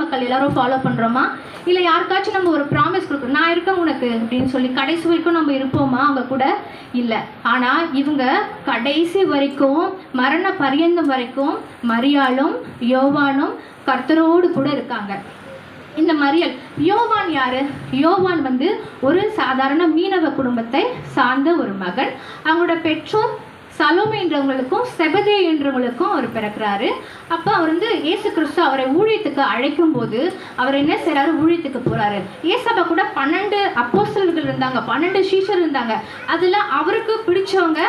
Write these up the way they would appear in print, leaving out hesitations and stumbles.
மக்கள் எல்லாரும் ஃபாலோ பண்ணுறோமா, இல்லை யாருக்காச்சும் நம்ம ஒரு ப்ராமிஸ் கொடுக்குறோம், நான் இருக்கேன் உனக்கு அப்படின்னு சொல்லி கடைசி வரைக்கும் நம்ம இருப்போமா அவங்க கூட? இல்லை. ஆனால் இவங்க கடைசி வரைக்கும் மரண பரியந்தம் வரைக்கும் மரியாளும் யோவானும் கர்த்தரோடு கூட இருக்காங்க. இந்த மரியல், யோவான் யாரு? யோவான் ஒரு சாதாரண மீனவ குடும்பத்தை சார்ந்த ஒரு மகன். அவங்களோட பெற்றோர் சலோமே என்றவங்களுக்கும் செபதே என்றவங்களுக்கும் அவர் பிறக்கிறாரு. அப்போ அவர் இயேசு கிறிஸ்து அவரை ஊழியத்துக்கு அழைக்கும் போது அவர் என்ன செய்றாரு? ஊழியத்துக்கு போறாரு. ஏசப்பா கூட 12 அப்போஸ்தலர்கள் இருந்தாங்க, 12 சீஷர் இருந்தாங்க. அதுல அவருக்கு பிடிச்சவங்க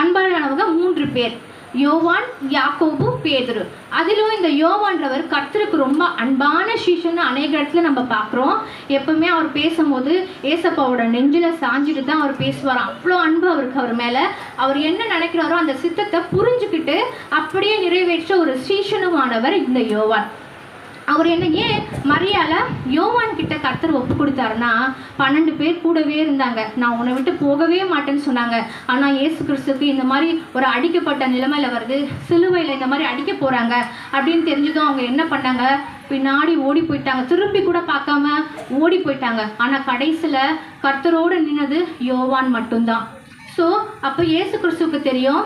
அன்பானவங்க 3 பேர், யோவான், யாக்கோபு, பேதுரு. அதிலும் இந்த யோவான்றவர் கர்த்தருக்கு ரொம்ப அன்பான சீஷன்னு அநேக இடத்துல நம்ம பார்க்குறோம். எப்பவுமே அவர் பேசும்போது ஏசப்பாவோட நெஞ்சில் சாஞ்சிட்டு தான் அவர் பேசுவார். அவ்வளோ அன்பு அவருக்கு அவர் மேலே. அவர் என்ன நினைக்கிறாரோ அந்த சித்தத்தை புரிஞ்சுக்கிட்டு அப்படியே நிறைவேற்ற ஒரு சீஷனுமானவர் இந்த யோவான். அவர் ஏன் மரியால யோவான் கிட்ட கர்த்தர் ஒப்பு கொடுத்தாருன்னா, 12 பேர் கூடவே இருந்தாங்க, நான் உன்னை விட்டு போகவே மாட்டேன்னு சொன்னாங்க. ஆனால் இயேசு கிறிஸ்துக்கு இந்த மாதிரி ஒரு அடிக்கப்பட்ட நிலைமையில வருது, சிலுவையில் இந்த மாதிரி அடிக்க போகிறாங்க அப்படின்னு தெரிஞ்சதும் அவங்க என்ன பண்ணாங்க? பின்னாடி ஓடி போயிட்டாங்க, திரும்பி கூட பார்க்காம ஓடி போயிட்டாங்க. ஆனால் கடைசியில் கர்த்தரோடு நின்னது யோவான் மட்டும்தான். ஸோ அப்போ இயேசு கிறிஸ்துவுக்கு தெரியும்,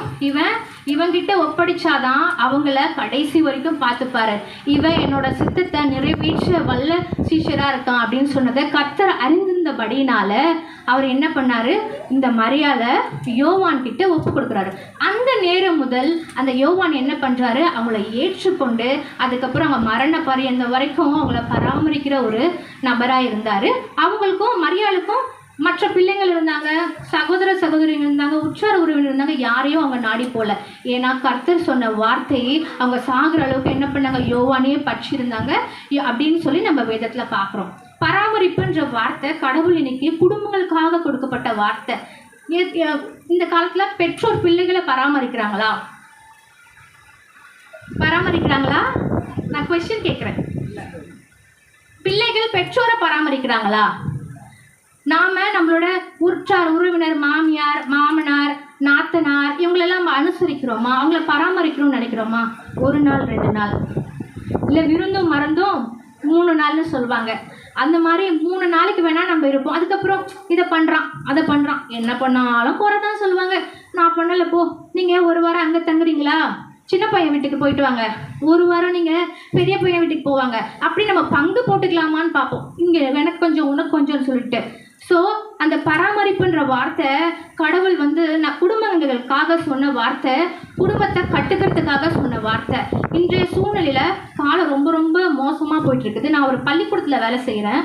இவங்கிட்ட ஒப்படைச்சாதான் அவங்கள கடைசி வரைக்கும் பார்த்துப்பாரு, இவன் என்னோட சித்தத்தை நிறைவேற்ற வல்ல சீஷராக இருக்கான் அப்படின்னு சொன்னதை கர்த்தர் அறிந்திருந்தபடினால அவர் என்ன பண்ணாரு? இந்த மரியால யோவான் கிட்ட ஒப்பு கொடுக்குறாரு. அந்த நேரம் முதல் அந்த யோவான் என்ன பண்ணுறாரு? அவங்கள ஏற்றுக்கொண்டு அதுக்கப்புறம் அவங்க மரண பரியந்தம் வரைக்கும் அவங்கள பராமரிக்கிற ஒரு நபராக இருந்தார். அவங்களுக்கும் மரியாளுக்கும் மற்ற பிள்ளைங்கள் இருந்தாங்க, சகோதர சகோதரிகள் இருந்தாங்க, உற்றார் உறவினர் இருந்தாங்க. யாரையும் அவங்க நாடி போல. ஏன்னா கர்த்தர் சொன்ன வார்த்தையை அவங்க சாகிற அளவுக்கு என்ன பண்ணாங்க? யோவானையே பற்றிருந்தாங்க அப்படின்னு சொல்லி நம்ம வேதத்தில் பார்க்குறோம். பராமரிப்புன்ற வார்த்தை கடவுள் இன்னைக்கு குடும்பங்களுக்காக கொடுக்கப்பட்ட வார்த்தை. இந்த காலத்தில் பெற்றோர் பிள்ளைகளை பராமரிக்கிறாங்களா? நான் குவெஸ்டின் கேட்குறேன். பிள்ளைகள் பெற்றோரை பராமரிக்கிறாங்களா? நாம நம்மளோட உற்றார் உறவினர், மாமியார், மாமனார், நாத்தனார் இவங்களெல்லாம் நம்ம அனுசரிக்கிறோமா? அவங்கள பராமரிக்கணும்னு நினைக்கிறோமா? 1 நாள் 2 நாள் இல்லை, விருந்தும் மறந்தும் 3 நாள்னு சொல்லுவாங்க. அந்த மாதிரி 3 நாளைக்கு வேணால் நம்ம இருப்போம். அதுக்கப்புறம் இதை பண்ணுறான் அதை பண்ணுறான், என்ன பண்ணாலும் போகிறதான் சொல்லுவாங்க. நான் பண்ணலை, போ, நீங்கள் 1 வாரம் அங்கே தங்குறீங்களா, சின்ன பையன் வீட்டுக்கு போயிட்டு வாங்க, 1 வாரம் நீங்கள் பெரிய பையன் வீட்டுக்கு போவாங்க. அப்படி நம்ம பங்கு போட்டுக்கலாமான்னு பார்ப்போம், இங்கே எனக்கு கொஞ்சம் உனக்கு கொஞ்சம்னு சொல்லிட்டு. ஸோ அந்த பராமரிப்புன்ற வார்த்தை கடவுள் நான் குடும்பங்களுக்காக சொன்ன வார்த்தை, குடும்பத்தை கட்டுக்கிறதுக்காக சொன்ன வார்த்தை. இன்றைய சூழ்நிலையில் காலம் ரொம்ப ரொம்ப மோசமாக போயிட்டுருக்குது. நான் ஒரு பள்ளிக்கூடத்தில் வேலை செய்கிறேன்.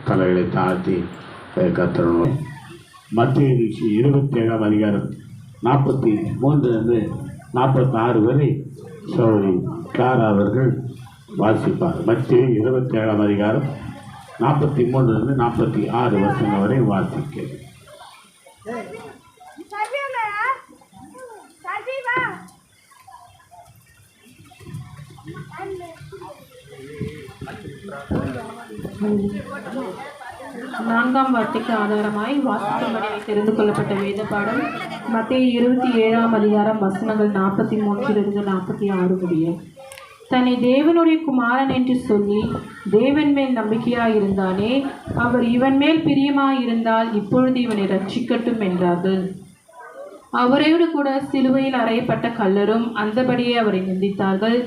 தலைகளை தாழ்த்தி கத்தரணும். மத்திய 27ஆம் அதிகாரம் 43 46 வரை சகோதரி கிளாரா அவர்கள் வாசிப்பார். மத்திய 27ஆம் அதிகாரம் 43 46 வசனம் வரை வாசிக்க. நான்காம் வார்த்தைக்கு ஆதாரமாய் வாசிக்கும்படி தெரிந்து கொள்ளப்பட்ட வேத பாடம் மத்தேயு 27ஆம் அதிகாரம் வசனங்கள் 43 46 முடிய. தன்னை தேவனுடைய குமாரன் என்று சொல்லி தேவன் மேல் நம்பிக்கையாயிருந்தானே, அவர் இவன் மேல் பிரியமாயிருந்தால் இப்பொழுது இவனை ரட்சிக்கட்டும் என்றார்கள். அவரோடு கூட சிலுவையில் அறையப்பட்ட கல்லரும் அந்தபடியே அவரை நிந்தித்தார்கள்.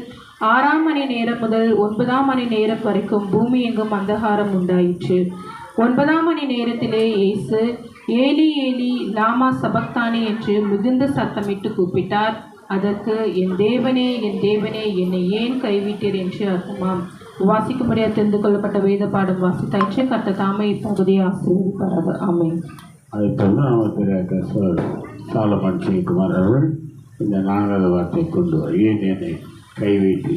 6ஆம் மணி நேரம் முதல் 9ஆம் மணி நேரம் வரைக்கும் பூமி எங்கும் அந்தகாரம் உண்டாயிற்று. 9ஆம் மணி நேரத்திலே இயேசு ஏலி ஏலி லாமா சபக்தானி என்று மிகுந்த சத்தமிட்டு கூப்பிட்டார். அதற்கு என் தேவனே என்னை ஏன் கைவிட்டீர் என்று அர்த்தமாம். வாசிக்கும்படியாக தெரிந்து கொள்ளப்பட்ட வேத பாடம் வாசித்தாயிற்று. கர்த்தர் தாமே இப்பகுதியை ஆசீர்வதிப்பாராக. ஆமென். அதுக்கு சாலமன் ஜெயக்குமார் அவர்கள் இந்த 4வது வார்த்தை கொண்டு வர, ஏன் என்னை கைவிட்டு.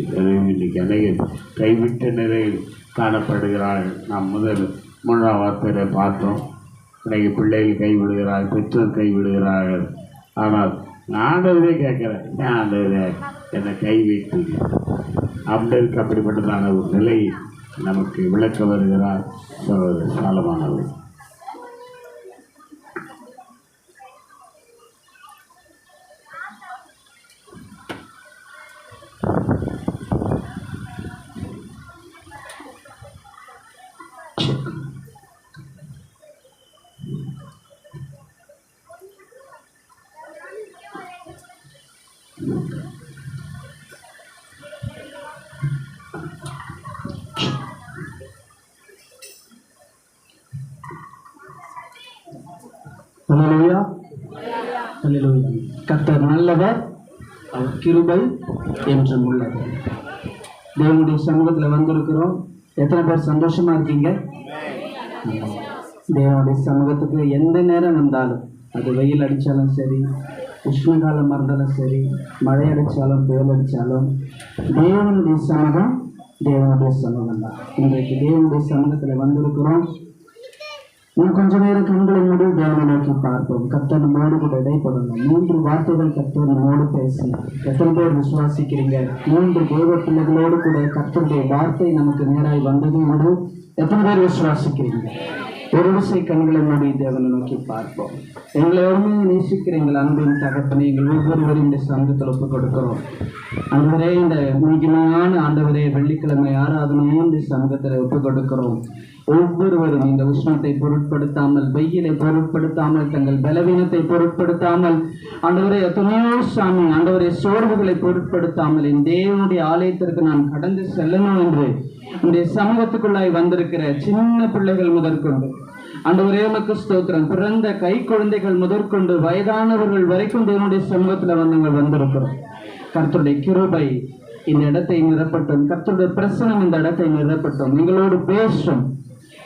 இன்றைக்கு அநேக கைவிட்ட நிலையில் காணப்படுகிறார்கள். நாம் 3ஆம் வார்த்தையில் பார்த்தோம். இன்றைக்கு பிள்ளைகள் கைவிடுகிறார்கள், பெற்றோர் கைவிடுகிறார்கள். ஆனால் ஆண்டவரே கேட்குறேன், ஏன் ஆண்டவரே என்னை கைவிட்டு அப்படின்னு அப்படிப்பட்டதான ஒரு நிலை நமக்கு விளக்க வருகிறார் சகோதரர் சாலமானவர். அல்லேலூயா, அல்லேலூயா. கர்த்தர் நல்லவர், அவர் கிருபை என்றும் உள்ளது. தேவனுடைய சமூகத்தில் வந்திருக்கிறோம். எத்தனை பேர் சந்தோஷமா இருக்கீங்க? தேவனுடைய சமூகத்துக்கு எந்த நேரம் வந்தாலும், அது வெயில் அடித்தாலும் சரி, உஷ்ணகாலம் இருந்தாலும் சரி, மழை அடித்தாலும் புயல் அடித்தாலும், தேவனுடைய சமூகம் தான். இன்றைக்கு தேவனுடைய சமூகத்தில் வந்திருக்கிறோம். இன்னும் கொஞ்ச நேரம் கண்களை மூடி தேவனை நோக்கி பார்ப்போம். கர்த்தர் நம்மோடு கூட இடைப்படணும். 3 வார்த்தைகள் கர்த்தர் நம்மோடு பேசினார். எத்தனை பேர் விசுவாசிக்கிறீங்க? 3 தேவ பிள்ளைகளோடு கூட கர்த்தருடைய வார்த்தை நமக்கு நேராய் வந்தது உண்டு. எத்தனை பேர் விசுவாசிக்கிறீங்க? ஒரு விசை கண்களை மூடி தேவனை நோக்கி பார்ப்போம். எங்களை ஒருமையை நேசிக்கிற எங்கள் அன்பின் தகப்பனை எங்கள் ஒவ்வொருவரும் இந்த சமூகத்தில் ஒப்புக் கொடுக்கிறோம். ஆண்டவரே, இந்த மிகுதியான ஆண்டவரே, வெள்ளிக்கிழமை ஆராதனையும் இந்த சமூகத்தில் ஒப்புக் கொடுக்கிறோம். ஒவ்வொருவரும் இந்த உஷ்ணத்தை பொருட்படுத்தாமல், வெயிலை பொருட்படுத்தாமல், தங்கள் பலவீனத்தை பொருட்படுத்தாமல், ஆண்டவரே எத்தனையோ சாமி ஆண்டவரே சோர்வுகளை பொருட்படுத்தாமல் என் தேவனுடைய ஆலயத்திற்கு நான் கடந்து செல்லணும் என்று இந்த சமூகத்துக்குள்ளாய் வந்திருக்கிற சின்ன பிள்ளைகள் முதற்கொண்டு ஆண்டவரே உமக்கு ஸ்தோத்திரம், பிறந்த கை குழந்தைகள் முதற்கொண்டு வயதானவர்கள் வரைக்கும் தேவனுடைய சமூகத்தில் வந்திருக்கிறோம். கர்த்தருடைய கிருபை இந்த இடத்தை நிரப்பட்டும். கர்த்தருடைய பிரசனம் இந்த இடத்தை நிரப்பட்டும். எங்களோடு பேசும்,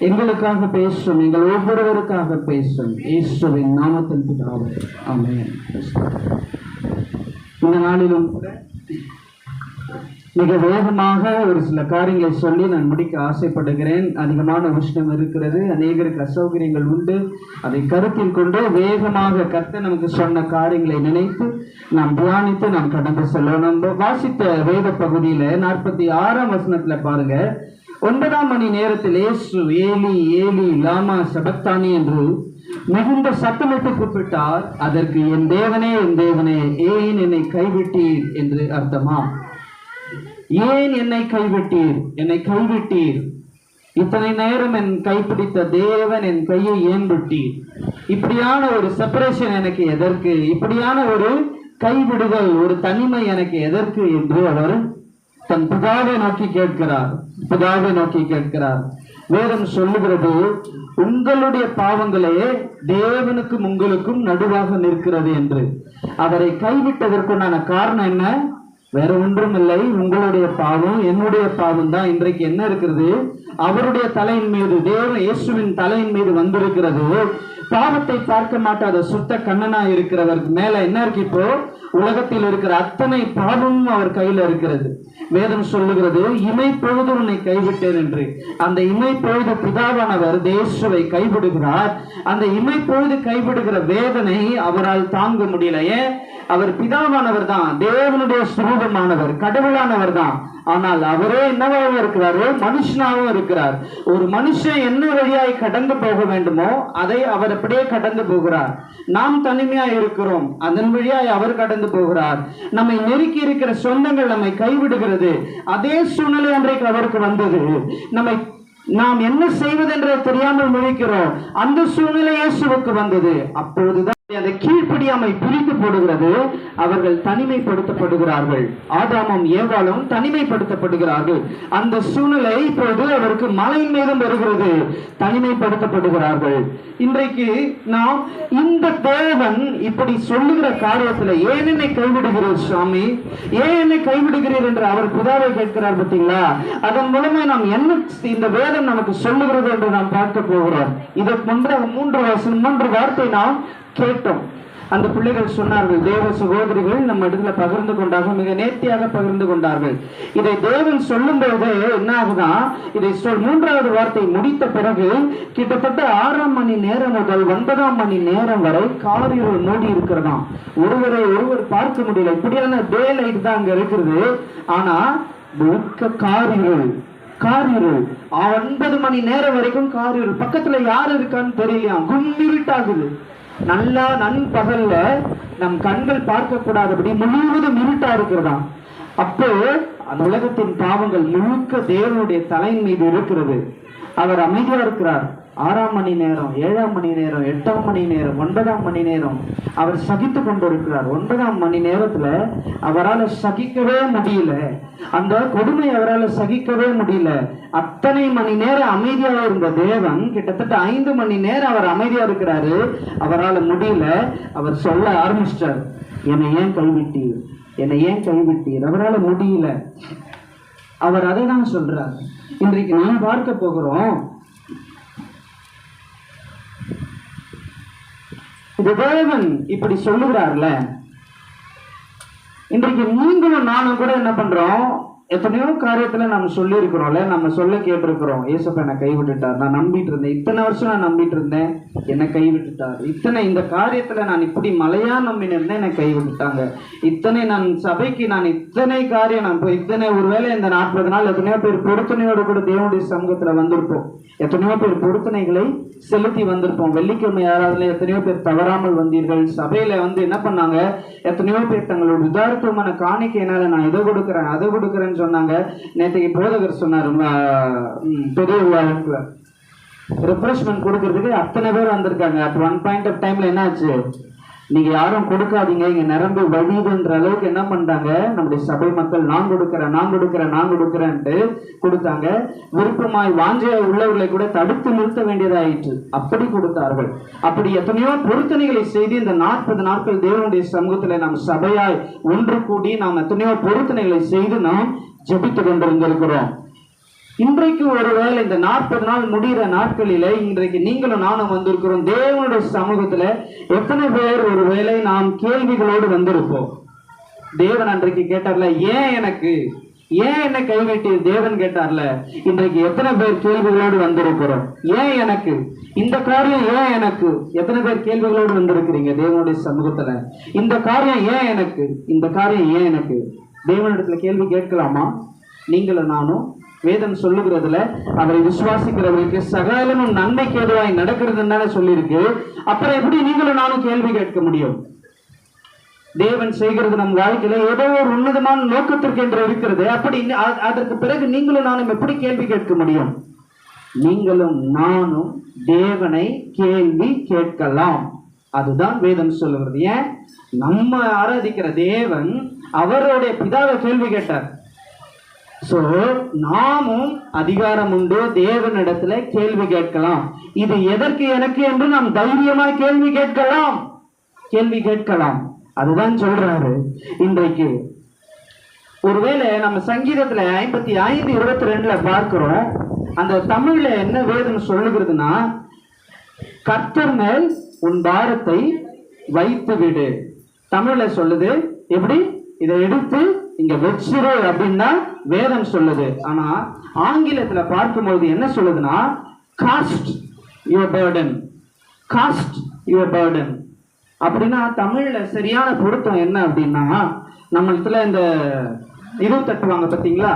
எங்களுக்காக பேசும், எங்கள் ஒவ்வொருவருக்காக பேசும். இயேசுவின் நாமத்தில் பிதாவே, ஆமென். இந்த நாளிலும் மிக வேகமாக ஒரு சில காரியங்களை சொல்லி நான் முடிக்க ஆசைப்படுகிறேன். அதிகமான உஷ்ணம் இருக்கிறது, அநேகருக்கு அசௌகரியங்கள் உண்டு. அதை கருத்தில் கொண்டு வேகமாக கர்த்தர் நமக்கு சொன்ன காரியங்களை நினைத்து நாம் தியானித்து நாம் கடந்து செல்லணும். வாசித்த வேத பகுதியில 46ஆம் வசனத்துல பாருங்க, 9ஆம் மணி நேரத்தில் இயேசு ஏலி ஏலி லாமா சபக்தானி என்று மிகுந்த சத்தமிட்டு கூப்பிட்டார். அதற்கு என் தேவனே ஏன் என்னை கைவிட்டீர் என்று அர்த்தமா? ஏன் என்னை கைவிட்டீர்? இத்தனை நேரம் என் கைப்பிடித்த தேவன் என் கையை ஏன் விட்டீர்? இப்படியான ஒரு செப்பரேஷன் எனக்கு எதற்கு? இப்படியான ஒரு கைவிடுதல், ஒரு தனிமை எனக்கு எதற்கு என்று அவர் தன் பிதாவை நோக்கி கேட்கிறார். வேதம் சொல்லுகிறது, உங்களுடைய பாவங்களே தேவனுக்கும் உங்களுக்கும் நடுவாக நிற்கிறது என்று. அவரை கைவிட்டதற்குண்டான காரணம் என்ன? வேற ஒன்றும் இல்லை, உங்களுடைய பாவம் என்னுடைய பாவம் தான். இன்றைக்கு என்ன இருக்கிறது? அவருடைய தலையின் மீது, தேவன் இயேசுவின் தலையின் மீது வந்திருக்கிறது. பாவத்தை பார்க்க மாட்டாத சுத்த கண்ணனா இருக்கிறவருக்கு மேல என்ன இருக்கு? இப்போ உலகத்தில் இருக்கிற அத்தனை பாவமும் அவர் கையில இருக்கிறது. வேதம் சொல்லுகிறது, இமைப்பொழுது உன்னை கைவிட்டேன் என்று. அந்த இமைப்பொழுது பிதாவானவர் இயேசுவை கைவிடுகிறார். அந்த இமைப்பொழுது கைவிடுகிற வேதனை அவரால் தாங்க முடியல. ஏன்? அவர் பிதாவானவர் தான், தேவனுடைய சுரூபமானவர், கடவுளானவர் தான். ஆனால் அவரே என்னவாகவும் இருக்கிறாரு, மனுஷனாகவும் இருக்கிறார். ஒரு மனுஷன் என்ன வழியாய் கடந்து போக வேண்டுமோ அதை அவர் அப்படியே கடந்து போகிறார். நாம் தனிமையாய் இருக்கிறோம், அதன் வழியாய் அவர் கடந்து போகிறார். நம்மை நெருக்கி இருக்கிற சொந்தங்கள் நம்மை கைவிடுகிறது. அதே சூழ்நிலை அன்றைக்கு அவருக்கு வந்தது. நாம் என்ன செய்வதென்றே தெரியாமல் முழிக்கிறோம். அந்த சூழ்நிலை இயேசுவுக்கு வந்தது. அப்பொழுதுதான் அந்த கீழ்ப்படியாமை பிரித்து போடுகிறது. அவர்கள் தனிமைப்படுத்தப்படுகிறார்கள். ஆதாமும் ஏவாளும் தனிமைப்படுத்தப்படுகிறார்கள். அந்த சூழ்நிலை இப்பொழுது அவருக்கு மலையின் மீதும் வருகிறது. தனிமைப்படுத்தப்படுகிறார்கள். இன்றைக்கு நாம் இந்த தேவன் இப்படி சொல்லுகிற காரியத்தில் ஏன் என்னை கைவிடுகிறீர் சுவாமி, ஏன் என்னை கைவிடுகிறீர் என்று அவர் பிதாவை கேட்கிறார். பார்த்தீங்களா? அதன் மூலமா நாம் என்ன இந்த வேதம் நமக்கு சொல்லுகிறது என்று நாம் பார்க்க போகிறோம். இதற்கு முன்பாக 3 வார்த்தை நாம் கேட்டோம். அந்த பிள்ளைகள் சொன்னார்கள், தேவ சகோதரிகள் நம்ம இடத்துல பகிர்ந்து கொண்டார்கள், மிக நேர்த்தியாக பகிர்ந்து கொண்டார்கள். இதை தேவன் சொல்லும் போது என்ன ஆகுதா, இதை 3வது வார்த்தை முடித்த பிறகு கிட்டத்தட்ட 6 மணி நேரம் முதல் 9 மணி நேரம் வரை காரிருள் மூடி இருக்கிறதாம். ஒருவரை ஒருவர் பார்க்க முடியல. இப்படியான டே லைட் தான் அங்க இருக்கிறது. ஆனா காரிருள் 9 மணி நேரம் வரைக்கும் காரிருள். பக்கத்துல யாரு இருக்கான்னு தெரியலையா, கும்மிருட்டாகுது. நல்லா நண்பகல்ல நம் கண்கள் பார்க்க கூடாதபடி முழுவதும் இருட்டா இருக்கிறதாம். அப்போ அந்த உலகத்தின் பாவங்கள் முழுக்க தேவனுடைய தலையின் மீது இருக்கிறது. அவர் அமைதியா இருக்கிறார். 6 மணி நேரம், 7 மணி நேரம், 8 மணி நேரம், 9 மணி நேரம் அவர் சகித்து கொண்டிருக்கிறார். 9 மணி நேரத்துல அவரால் சகிக்கவே முடியல. அந்த கொடுமை அவரால் சகிக்கவே முடியல. அத்தனை மணி நேரம் அமைதியாக இருந்த தேவன் கிட்டத்தட்ட 5 மணி நேரம் அவர் அமைதியா இருக்கிறாரு. அவரால் முடியல. அவர் சொல்ல ஆரம்பிச்சிட்டார், என்னை ஏன் கைவிட்டீர், என்னை ஏன் கைவிட்டீர். அவரால் முடியல. அவர் அதை தான் சொல்றார். இன்றைக்கு நாம் பார்க்க போகிறோம், இந்த தேவன் இப்படி சொல்லுகிறார்ல. இன்றைக்கு நீங்களும் நானும் கூட என்ன பண்றோம், எத்தனையோ காரியத்துல நம்ம சொல்லி இருக்கிறோம்ல, நம்ம சொல்ல கேட்டிருக்கிறோம், ஏசப்பா என்னை கைவிட்டுட்டார், நான் நம்பிட்டு இருந்தேன், இத்தனை வருஷம் நான் நம்பிட்டு இருந்தேன், என்னை கைவிட்டுட்டார். இந்த காரியத்துல நான் இப்படி மலையா நம்பினிருந்தேன், என்னை கைவிட்டுட்டாங்க. நான் சபைக்கு நான் இத்தனை காரியம் நான் இத்தனை, ஒருவேளை இந்த 40 நாள் எத்தனையோ பேர் பொருத்தனையோடு கூட தேவனுடைய சமூகத்துல வந்திருப்போம். எத்தனையோ பேர் பொருத்தனைகளை செலுத்தி வந்திருப்போம். வெள்ளிக்கிழமை யாராவது எத்தனையோ பேர் தவறாமல் வந்தீர்கள். சபையில என்ன பண்ணாங்க, எத்தனையோ பேர் தங்களோட உதாரணமான காணிக்கையினால நான் இதை கொடுக்குறேன் அதை கொடுக்குறேன்னு சொன்னாங்க. நேற்றைக்கு போதகர் சொன்னார், பெரிய விழாவுக்குள்ள ரெஃப்ரெஷ்மெண்ட் கொடுக்கறதுக்கு அத்தனை பேர் வந்திருக்காங்க. அப்போ ஒன் பாயிண்ட் ஆஃப் டைம்ல என்ன ஆச்சு, நீங்க யாரும் கொடுக்காதீங்க, இங்க நிரம்பி வழிதுன்ற அளவுக்கு என்ன பண்றாங்க நம்முடைய சபை மக்கள், நான் கொடுக்கிறேன்ட்டு கொடுத்தாங்க. விருப்பமாய் வாஞ்சையாய் உள்ளவர்களை கூட தடுத்து நிறுத்த வேண்டியதாயிற்று. அப்படி கொடுத்தார்கள். அப்படி எத்தனையோ பொருத்தனைகளை செய்து இந்த 40 நாட்கள் தேவனுடைய சமூகத்துல நாம் சபையாய் ஒன்று கூடி நாம் எத்தனையோ பொருத்தனைகளை செய்து நாம் ஜெபித்து கொண்டிருந்திருக்கிறோம். இன்றைக்கு ஒருவேளை இந்த 40 நாள் முடிகிற நாட்களில இன்றைக்கு நீங்களும் நானும் வந்திருக்கிறோம். தேவனுடைய சமூகத்துல எத்தனை பேர் ஒருவேளை நாம் கேள்விகளோடு வந்திருப்போம். தேவன் அன்றைக்கு கேட்டார்ல, ஏன் என்னை கைவிட்டு தேவன் கேட்டார்ல. இன்றைக்கு எத்தனை பேர் கேள்விகளோடு வந்திருக்கிறோம், ஏன் எனக்கு இந்த காரியம், ஏன் எனக்கு. எத்தனை பேர் கேள்விகளோடு வந்திருக்கிறீங்க தேவனுடைய சமூகத்துல, இந்த காரியம் ஏன் எனக்கு, இந்த காரியம் ஏன் எனக்கு. தேவனிடத்துல கேள்வி கேட்கலாமா? நீங்களும் நானும் வேதம் சொல்லுகிறதுல அவரை விசுவாசிக்கிறவர்களுக்கு சகலமும் நன்மைக்கு ஏதுவாய் நடக்கிறதுன்னு தானே சொல்லியிருக்கு. அப்புறம் எப்படி நீங்களும் நானும் கேள்வி கேட்க முடியும்? தேவன் செய்கிறது நம் வாழ்க்கையில ஏதோ ஒரு உன்னதமான நோக்கத்திற்கு என்று இருக்கிறது. அப்படி அதற்கு பிறகு நீங்களும் நானும் எப்படி கேள்வி கேட்க முடியும்? நீங்களும் நானும் தேவனை கேள்வி கேட்கலாம். அதுதான் வேதம் சொல்லுகிறது. ஏன்? நம்ம ஆராதிக்கிற தேவன் அவருடைய பிதாவை கேள்வி கேட்டார். சோ நாமும் அதிகாரம் உண்டு, தேவனிடத்துல கேள்வி கேட்கலாம். இது எதற்கு எனக்கு என்று நாம் தைரியமாய் கேள்வி கேட்கலாம். அதுதான் சொல்றாரு. இன்றைக்கு ஒருவேளை நம்ம சங்கீதத்துல 55:22 பார்க்கிறோம். அந்த தமிழ்ல என்ன வேதம் சொல்லுகிறதுனா, கர்த்தர் மேல் உன் பாரத்தை வைத்து விடு. தமிழ்ல சொல்லுது, எப்படி இதை எடுத்து இங்க வச்சிரு அப்படின்னா வேதம் சொல்லுது. ஆனா ஆங்கிலத்துல பார்க்கும்போது என்ன சொல்லுதுன்னா cast your burden, cast your burden அப்படின்னா தமிழ்ல சரியான பொருத்தம் என்ன அப்படின்னா, நம்மளத்துல இந்த இது தட்டுவாங்க பார்த்தீங்களா,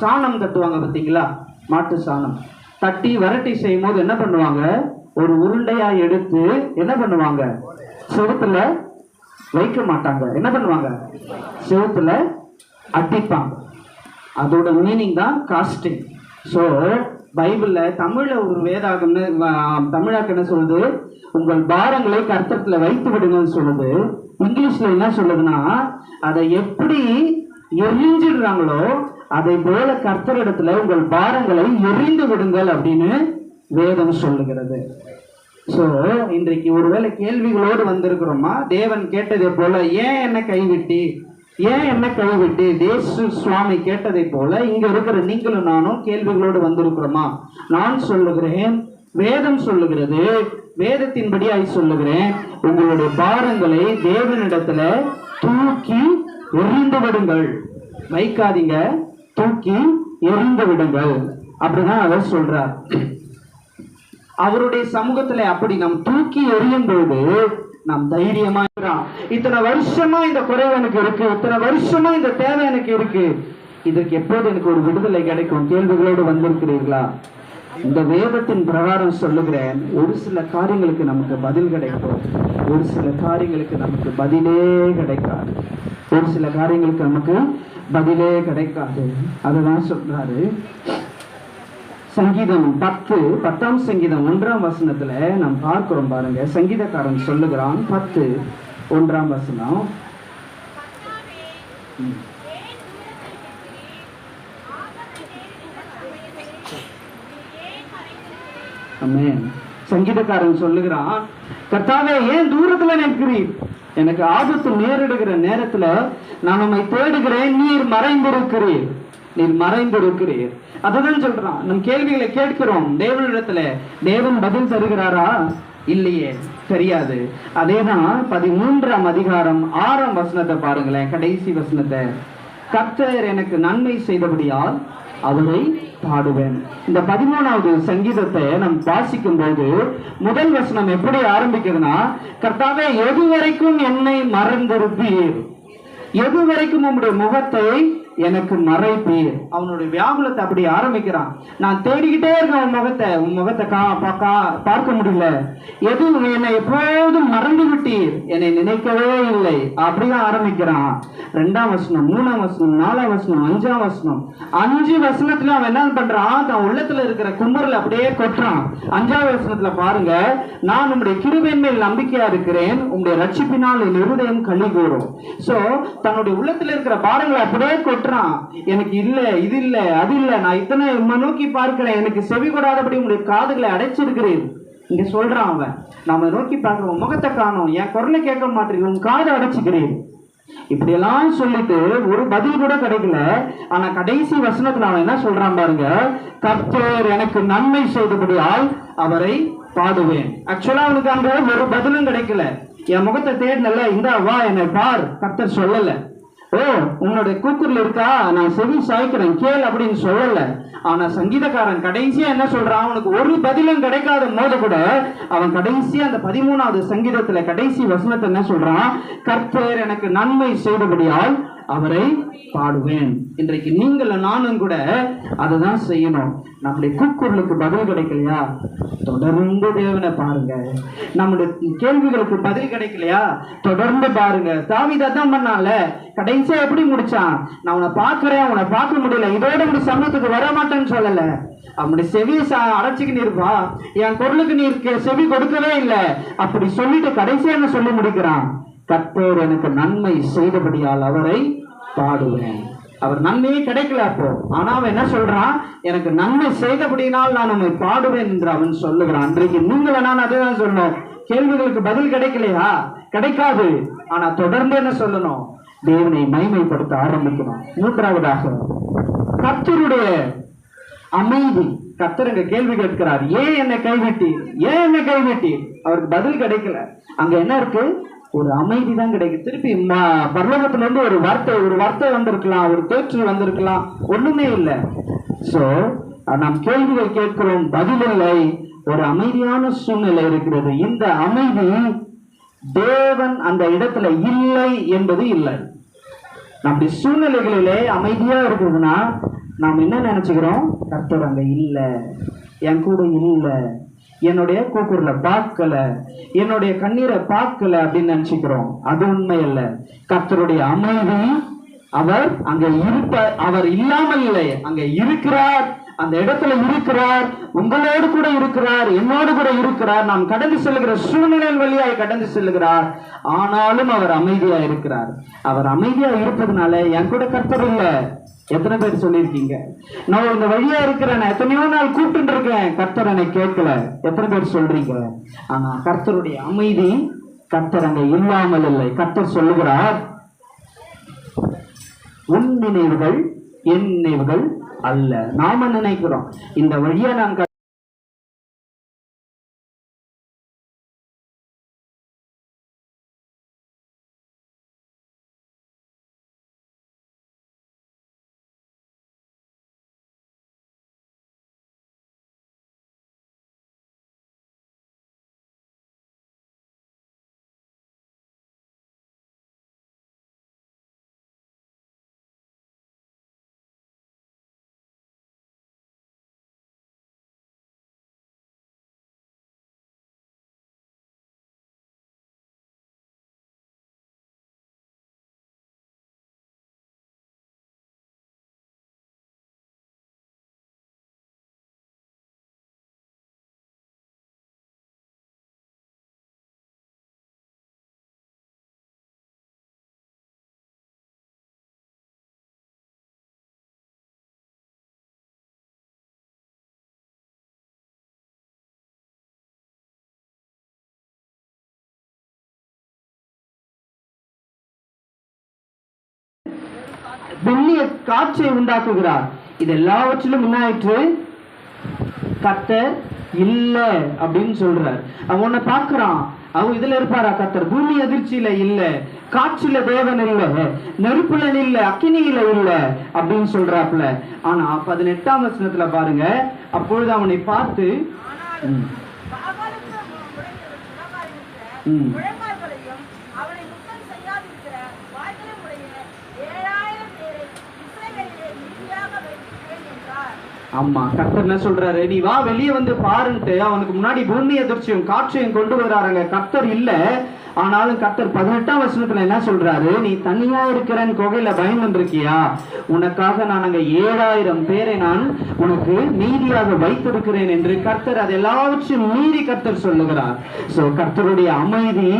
சாணம் தட்டுவாங்க பார்த்தீங்களா, மாட்டு சாணம் தட்டி வரட்டி செய்யும் போது என்ன பண்ணுவாங்க, ஒரு உருண்டையா எடுத்து என்ன பண்ணுவாங்க, செவுத்துல வைக்க மாட்டாங்க, என்ன பண்ணுவாங்க, செவுத்துல அடிப்பாங்க. அதோட மீனிங் தான் காஸ்டிங். ஸோ பைபிள்ல தமிழ்ல ஒரு வேதாகம்னு தமிழாக்க என்ன சொல்லுது, உங்கள் பாரங்களை கர்த்தத்துல வைத்து விடுங்கன்னு சொல்லுது. இங்கிலீஷ்ல என்ன சொல்லுதுன்னா, அதை எப்படி எரிஞ்சிடுறாங்களோ அதை போல கர்த்தரிடத்துல உங்கள் பாரங்களை எரிந்து விடுங்கள் அப்படின்னு வேதம் சொல்லுகிறது. ஸோ இன்றைக்கு ஒருவேளை கேள்விகளோடு வந்திருக்கிறோமா, தேவன் கேட்டதை போல ஏன் என்ன கைவிட்டி, ஏன் என்ன கைவிட்டு தேசு சுவாமி கேட்டதை போல இங்க இருக்கிற நீங்களும் நானும் கேள்விகளோடு வந்திருக்கிறோமா? நான் சொல்லுகிறேன், வேதம் சொல்லுகிறது, வேதத்தின்படியாய் சொல்லுகிறேன், உங்களுடைய பாரங்களை தேவனிடத்துல தூக்கி எறிந்து விடுங்கள், வைக்காதீங்க, தூக்கி எறிந்து விடுங்கள் அப்படிதான் அவர் சொல்றார். அவருடைய சமூகத்துல அப்படி நாம் தூக்கி எறியும் போது நாம் தைரியமா இருக்கிறோம். இத்தனை வருஷமா இந்த குறைவு எனக்கு இருக்கு, இத்தனை வருஷமா இந்த தேவை எனக்கு இருக்கு, இதற்கு எப்போது எனக்கு ஒரு விடுதலை கிடைக்கும் கேள்விகளோடு வந்திருக்கிறீர்களா? இந்த வேதத்தின் பிரகாரம் சொல்லுகிறேன், ஒரு சில காரியங்களுக்கு நமக்கு பதில் கிடைக்கும், ஒரு சில காரியங்களுக்கு நமக்கு பதிலே கிடைக்காது, ஒரு சில காரியங்களுக்கு நமக்கு பதிலே கிடைக்காது. அதுதான் சொல்றாரு. சங்கீதம் 10 சங்கீதம் 1ஆம் வசனத்துல நாம் பார்க்கிறோம் பாருங்க. சங்கீதக்காரன் சொல்லுகிறான் 10:1 வசனம். ஆமென். சங்கீதக்காரன் சொல்லுகிறான், கர்த்தாவே ஏன் தூரத்துல நிற்கிறீர், எனக்கு ஆபத்து நேரிடுகிற நேரத்துல நான் உம்மை தேடுகிறேன், நீர் மறைந்திருக்கிறீர், நீர் மறைந்திருக்கிறீர். அதுதான் சொல்றான். நம் கேள்விகளை கேட்கிறோம் தேவனிடத்துல, தேவன் பதில் தருகிறாரா? இல்லையே, தெரியாது. அதேதான் 13ஆம் அதிகாரம் 6ஆம் வசனத்தை பாருங்களேன், கடைசி வசனத்தை. கர்த்தர் எனக்கு நன்மை செய்தபடியால் அவரை பாடுவேன். இந்த 13வது சங்கீதத்தை நாம் வாசிக்கும் போது முதல் வசனம் எப்படி ஆரம்பிக்குதுன்னா, கர்த்தாவே எது வரைக்கும் என்னை மறந்திருப்பீர், எது வரைக்கும் உம்முடைய முகத்தை எனக்கு மறைப்பீர். அவனுடைய வியாகுலத்தை அப்படி ஆரம்பிக்கிறான். நான் தேடிக்கிட்டே இருக்கேன் உன் முகத்தை பார்க்க முடியல, எது என்னை எப்போதும் மறந்து விட்டீர், என்னை நினைக்கவே இல்லை, அப்படிதான் ஆரம்பிக்கிறான். 2ஆம் வசனம், 3ஆம் வசனம், 4ஆம் வசனம், 5ஆம் வசனம், 5 வசனத்துல அவன் என்ன பண்றான், தன் உள்ளத்துல இருக்கிற குமரல் அப்படியே கொட்டுறான். 5ஆவது வசனத்துல பாருங்க, நான் உங்களுடைய கிருபையின் மேல் நம்பிக்கையா இருக்கிறேன், உங்களுடைய ரட்சிப்பினால் என் இருதயம் களி கூறும். சோ தன்னுடைய உள்ளத்துல இருக்கிற பாரங்களை அப்படியே கொட்டுறான். எனக்கு இல்ல, இது இல்ல, அது இல்ல, நான் இத்தனை நோக்கி பார்க்கிறேன், எனக்கு செவி கொடாதபடி உங்களுடைய காதுகளை அடைச்சிருக்கிறேன் இங்க சொல்றான் அவன். நாம நோக்கி பார்க்கிறோம், முகத்தை காணோம், என் குரலை கேட்க மாட்டேங்குது, உன் காதை அடைச்சுக்கிறேன், இப்படி எல்லாம் சொல்லிட்டு ஒரு பதில் கூட கிடைக்கல. ஆனா கடைசி வசனத்துல அவன் என்ன சொல்றான் பாருங்க, கர்த்தர் எனக்கு நன்மை செய்தபடியால் அவரை பாடுவேன். ஆக்சுவலா அவனுக்கு அங்க ஒரு பதிலும் கிடைக்கல. என் முகத்தை தேடினல, இந்த வா என்னை பார், கர்த்தர் சொல்லல. ஓ உன்னுடைய கூக்குரல் இருக்கா, நான் செவி சாய்க்கிறேன் கேள் அப்படின்னு சொல்லல. ஆனா சங்கீதக்காரன் கடைசியா என்ன சொல்றான், அவனுக்கு ஒரு பதிலும் கிடைக்காத போது கூட அவன் கடைசியா அந்த 13வது சங்கீதத்துல கடைசி வசனத்தை என்ன சொல்றான், கர்த்தர் எனக்கு நன்மை செய்தபடியால் அவரை பாடுவேன். இன்றைக்கு நீங்கள் நானும் கூட அதுதான் செய்யணும். நம்முடைய கூக்குரலுக்கு பதில் கிடைக்கலையா, தொடர்ந்து தேவனை பாருங்க. நம்முடைய கேள்விகளுக்கு பதில் கிடைக்கலையா, தொடர்ந்து பாருங்க. தாவீது அதான் பண்ணால, கடைசியா எப்படி முடிச்சான், நான் உன்னை பார்க்கிறேன், உன்னை பார்க்க முடியல, இதோட உடைய சமூகத்துக்கு வர மாட்டேன்னு சொல்லல, அவனுடைய செவி அடைச்சிக்கு நிற்பா, என் குரலுக்கு நீ செவி கொடுக்கவே இல்லை, அப்படி சொல்லிட்டு கடைசியா என்ன சொல்லி முடிக்கிறான், கர்த்தர் எனக்கு நன்மை செய்தபடியால் அவரை பாடுவேன். அவர் நன்மையே கிடைக்கல அப்போ, ஆனா அவன் என்ன சொல்றான், எனக்கு நன்மை செய்தபடியினால் நான் உம்மை பாடுவேன் என்று அவன் சொல்லுகிறான். அன்றைக்கு நீங்கள நான் அதுதான் சொன்னோம், கேள்விகளுக்கு பதில் கிடைக்கலையா, கிடைக்காது. ஆனா தொடர்ந்து என்ன சொல்லணும், தேவனை மகிமைப்படுத்த ஆரம்பிக்கணும். 3வதாக கர்த்தருடைய அமைதி. கர்த்தர் எங்க கேள்வி கேட்கிறார், ஏன் என்னை கைவிட்டீர், ஏன் என்னை கைவிட்டீர், அவருக்கு பதில் கிடைக்கல. அங்க என்ன இருக்கு, ஒரு அமைதி தான் கிடைக்கும். திருப்பி பரலோகத்துல இருந்து ஒரு வார்த்தை வந்திருக்கலாம், ஒரு பேச்சு வந்திருக்கலாம், ஒண்ணுமே இல்லை. சோ நாம் கேள்விகள் கேட்கிறோம், பதில் இல்லை, ஒரு அமைதியான சூழ்நிலை இருக்கிறது. இந்த அமைதி தேவன் அந்த இடத்துல இல்லை என்பது இல்லை. நம்முடைய சூழ்நிலைகளிலே அமைதியா இருக்குதுன்னா நாம் என்ன நினைச்சுக்கிறோம்? கர்த்தர் அங்க இல்ல, என் கூட இல்ல, என்னுடைய கூக்குரல பார்க்கல, என்னுடைய கண்ணீரை பார்க்கல அப்படின்னு நினைச்சுக்கிறோம். அது உண்மை அல்ல. கர்த்தருடைய அமைதி, அவர் அங்க அவர் இல்லாமல் இல்லை, அங்க இருக்கிறார், அந்த இடத்துல இருக்கிறார், உங்களோடு கூட இருக்கிறார், என்னோடு கூட இருக்கிறார். நாம் கடந்து செல்லுகிற சூழ்நிலைகள் வழியாய் கடந்து செல்லுகிறார். ஆனாலும் அவர் அமைதியா இருக்கிறார். அவர் அமைதியா இருப்பதுனால என் கூட கர்த்தர் இல்ல. எத்தனை பேர் சொல்லியிருக்கீங்க? நான் இந்த வழியா இருக்கிறேன், எத்தனையோ நாள் கூப்பிட்டு இருக்கேன், கர்த்தர் என்னை கேட்கல. எத்தனை பேர் சொல்றீங்க? ஆனா கர்த்தருடைய அமைதி, கர்த்தர் அங்க இல்லாமல் இல்லை. கர்த்தர் சொல்லுகிறார், உன் நினைவுகள் என் நினைவுகள் அல்ல. நாம நினைக்கிறோம் இந்த வழியா நான் வெள்ளிய காட்சியை உண்டாக்குகிறார். இது எல்லாவற்றிலும் முன்னாயிற்று கர்த்தர் இல்ல அப்படின்னு சொல்றார். அவன் உன்னை பார்க்கிறான், அவன் இதுல இருப்பாரா கர்த்தர்? பூமி அதிர்ச்சியில இல்ல, காட்சியில தேவன் இல்ல, நெருப்புல இல்ல, அக்கினியில இல்ல அப்படின்னு சொல்றாப்புல. ஆனா 18ஆம் வசனத்துல பாருங்க, அப்பொழுது அவனை பார்த்து ஆமா, கர்த்தர் என்ன சொல்றாரு? நீ வா வெளியே வந்து பாருன்ட்டு அவனுக்கு முன்னாடி பூமி அதிர்ச்சியும் காற்றையும் கொண்டு வர்றாருங்க. கர்த்தர் இல்ல, ஆனாலும் கர்த்தர் 18ஆம் வசனத்துல என்ன சொல்றாரு? நீ தனியா இருக்கிறன்னு கோகையில பயந்து இருக்கியா? உனக்காக நான் அங்க 7000 பேரை நான் உனக்கு நீதியாக வைத்திருக்கிறேன் என்று கர்த்தர் அது எல்லாவற்றையும் மீறி கர்த்தர் சொல்லுகிறார். சோ கர்த்தருடைய அமைதி,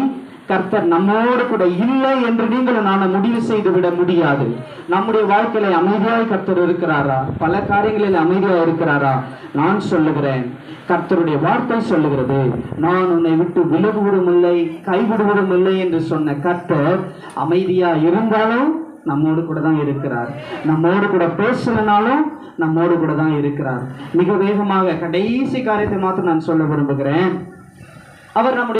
கர்த்தர் நம்மோடு கூட இல்லை என்று நீங்களும் நான் முடிவு செய்து விட முடியாது. நம்முடைய வாழ்க்கையில அமைதியாய் கர்த்தர் இருக்கிறாரா? பல காரியங்களில் அமைதியா இருக்கிறாரா? நான் சொல்லுகிறேன், கர்த்தருடைய வார்த்தை சொல்லுகிறது, நான் உன்னை விட்டு விலகுவதும் இல்லை, கைவிடுவதும் இல்லை என்று சொன்ன கர்த்தர் அமைதியா இருந்தாலும் நம்மோடு கூட தான் இருக்கிறார். நம்மோடு கூட பேசலனாலும் நம்மோடு கூட தான் இருக்கிறார். மிக வேகமாக கடைசி காரியத்தை மாத்திரம் நான் சொல்ல விரும்புகிறேன். அவர் நம்முடைய